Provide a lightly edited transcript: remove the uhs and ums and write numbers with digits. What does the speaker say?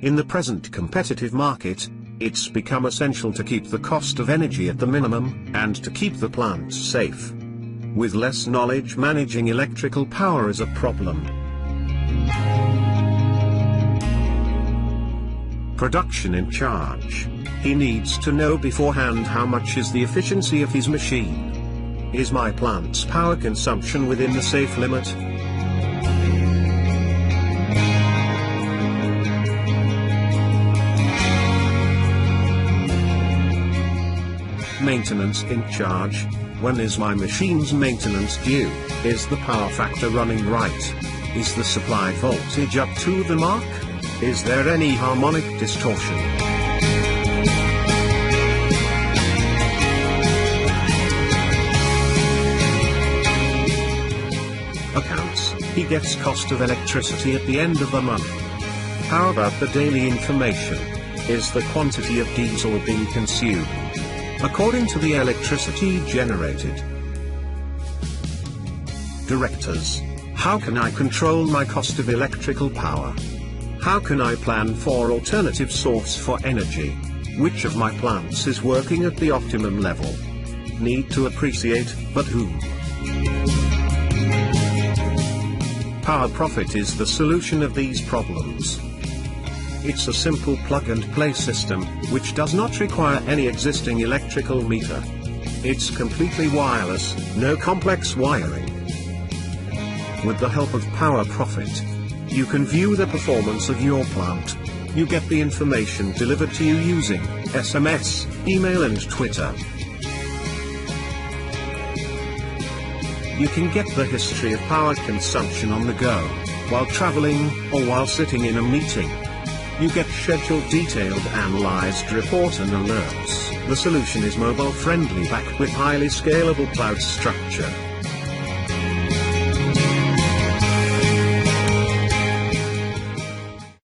In the present competitive market, it's become essential to keep the cost of energy at the minimum, and to keep the plants safe. With less knowledge, managing electrical power is a problem. Production in charge. He needs to know beforehand how much is the efficiency of his machine. Is my plant's power consumption within the safe limit? Maintenance in charge. When is my machine's maintenance due? Is the power factor running right? Is the supply voltage up to the mark? Is there any harmonic distortion? Accounts. He gets cost of electricity at the end of the month. How about the daily information? Is the quantity of diesel being consumed according to the electricity generated? Directors. How can I control my cost of electrical power? How can I plan for alternative source for energy? Which of my plants is working at the optimum level? Need to appreciate, but whom? PowerProfit is the solution of these problems. It's a simple plug-and-play system, which does not require any existing electrical meter. It's completely wireless, no complex wiring. With the help of PowerProfit, you can view the performance of your plant. You get the information delivered to you using SMS, email and Twitter. You can get the history of power consumption on the go, while traveling, or while sitting in a meeting. You get scheduled, detailed, analyzed report and alerts. The solution is mobile friendly, backed with highly scalable cloud structure.